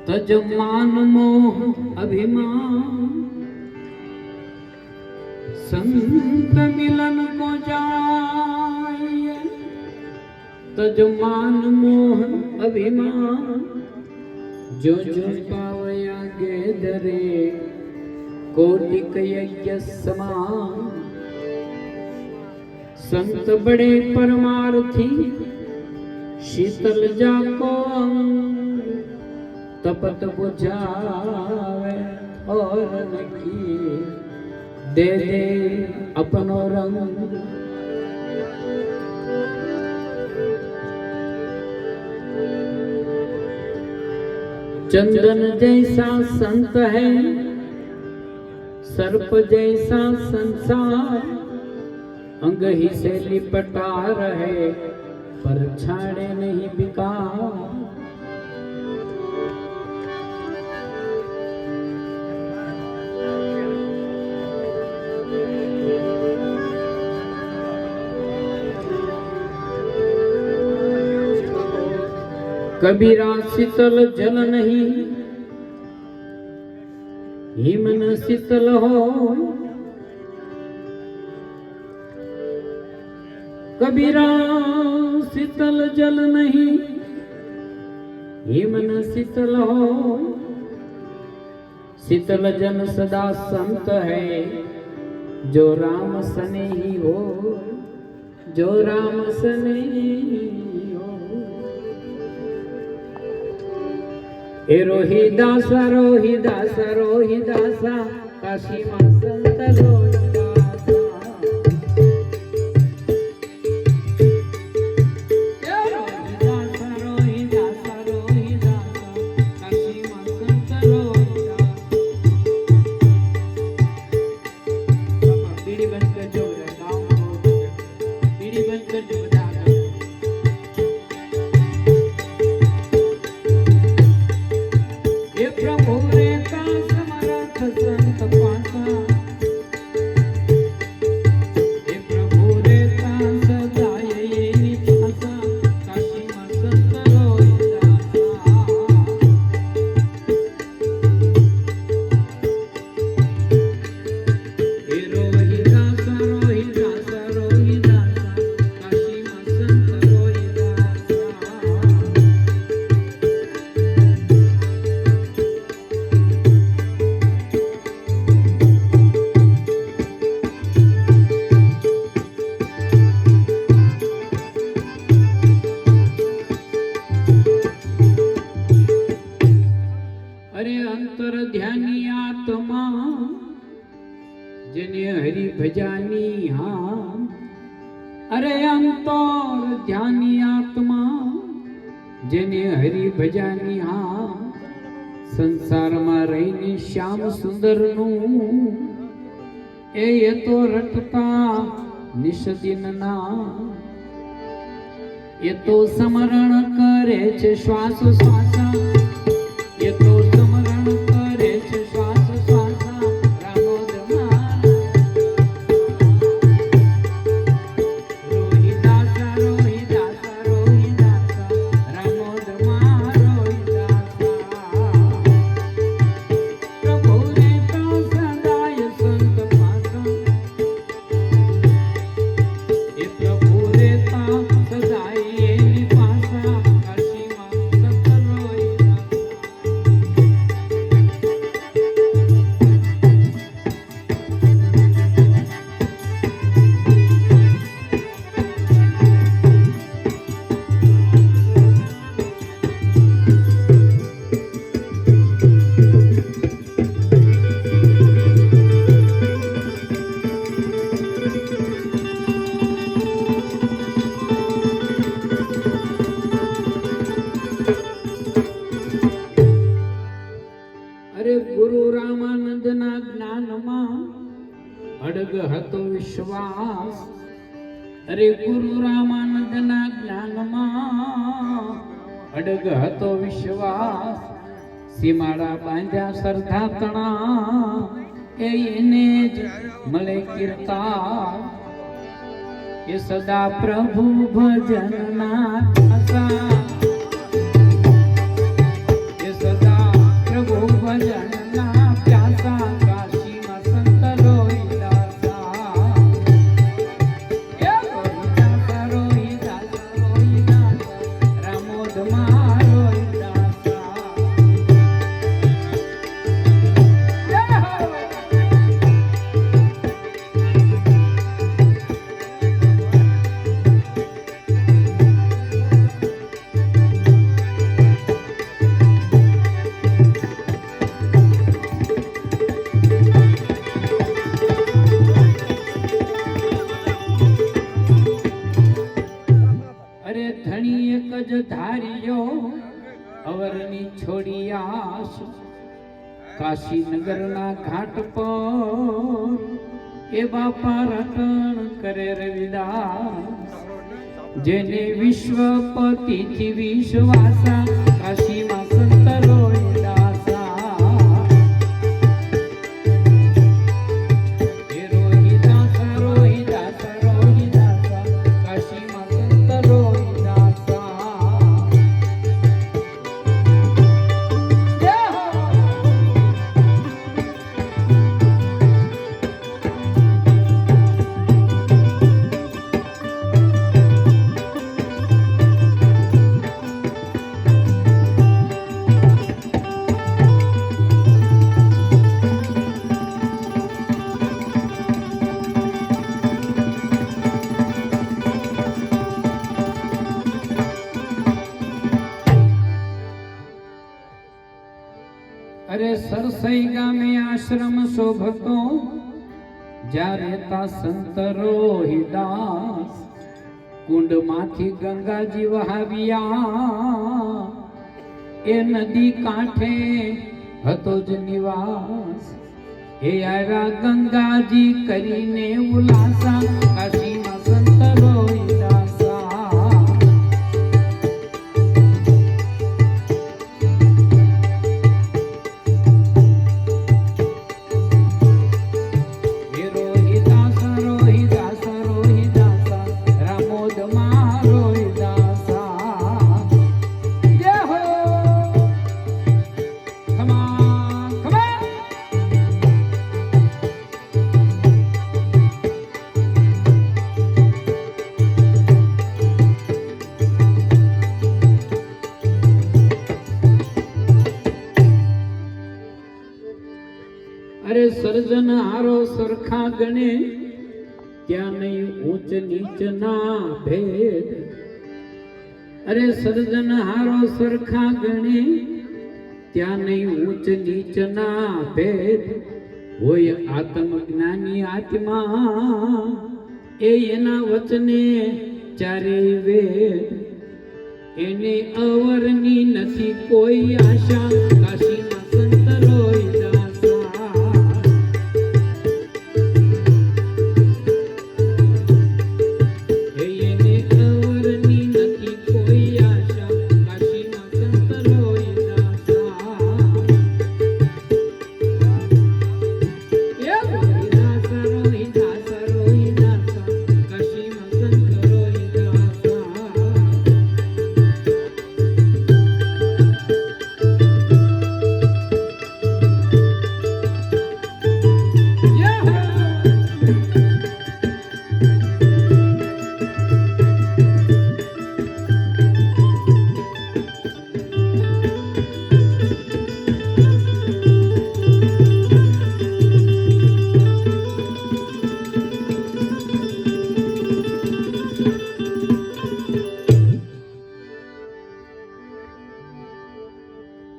तज मान मोह अभिमान संत मिलन को जाए। तज मान मोह अभिमान जो जो पावया गेदरे कोटिक यज्ञ समान। संत बड़े परमार्थी शीतल जाको तपत बुझावे और नकी दे दे अपनो रंग। चंदन जैसा संत है सर्प जैसा संसार। अंग ही से लिपटा रहे पर छाड़े नहीं बिकार। कबीरा शीतल जल नहीं हिमन शीतल हो। कबीरा शीतल जल नहीं हिमन शीतल हो। शीतल जन सदा संत है जो राम सने ही हो। जो राम सने हो। ए रोहिदासा रोहिदासा रोहिदासा काशी मां संत रोहिदासा। रोहिदासा रोहिदासा रोहिदासा काशी मां संत रोहिदासा। बीड़ी बंद कर जो बीड़ी बंद कर जो बता। प्रभु रे का समर्थ संत पासा। हे प्रभु रे का सदा ये निवासा काशी मां संत रोहिदासा। हे रोहिदासा रोहिदासा रोहिदासा काशी मां संत रोहिदासा। अरे अंतर ध्यानी आत्मा जिने हरि भजानी। हाँ अरे अंतर ध्यानी आत्मा जिने हरि भजानी। हाँ संसार में रहीने श्याम सुंदर नु ए तो रटता निश दिन ना। ये तो स्मरण करे छे श्वास श्वासा। ये तो स्मरण करे छे श्वास श्वासा। रामोद रोहिदासा रोहिदासा रोहिदासा रामोद रोहिदासा। प्रभु रे तो सदाय संत पासा। ये प्रभु रे तो सदाय ये निवासा काशी मां संत रोहिदासा। अरे गुरु रामानंद ना ज्ञान में अड़ग हतो विश्वास। अरे गुरु रामानंद ना ज्ञान में अड़ग हतो विश्वास। सीमाड़ा बांध्या श्रद्धा तणा एने ज मले कीर्ता। ये सदा प्रभु भजन ना आसा। ये सदा ઘરની છોડી આશ કાશીનગરના ઘાટ પર એ બાપા રટણ કરે રવિદાસ જેને વિશ્વપતિથી વિશ્વાસા કાશીમાં સંત રોહિદાસા હે રોહિદાસા રોહિદાસા રોહિદાસા કાશીમાં સંત રોહિદાસા અરે સરસઈ ગામે આશ્રમ શોભતો જ્યાં રહેતા સંત રોહિદાસ કુંડમાંથી ગંગાજી વહાવ્યા એ નદી કાંઠે હતો જ નિવાસ એ આવ્યા ગંગાજી કરીને ઉલાસા કાશીમાં સંત રોહિદાસા અરે સર્જન હારો સરખા ગણે ત્યાં નહીં ઊંચ નીચ ના ભેદ અરે સર્જન હારો સરખા ગણે ત્યાં નહીં ઊંચ નીચ ના ભેદ હોય આત્મ જ્ઞાની આત્મા એ એના વચને ચારે વેદ એને અવરની નથી કોઈ આશા કાશીમાં સંત રોહિદાસા એને અવરની નથી કોઈ આશા કાશીમાં સંત રોહિદાસા રોહિદાસા રોહિદાસા રોહિદાસા કાશીમાં સંત રોહિદાસા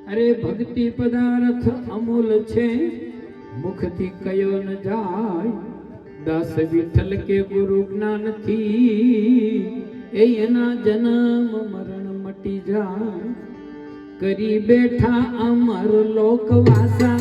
અરે ભક્તિ પદાર્થ અમૂલ છે મુખથી કયો ન જાય દાસ વિઠ્ઠલ કે ગુરુ જ્ઞાનથી એ એના જન્મ મરણ મટી જાય કરી બેઠા અમર લોકવાસા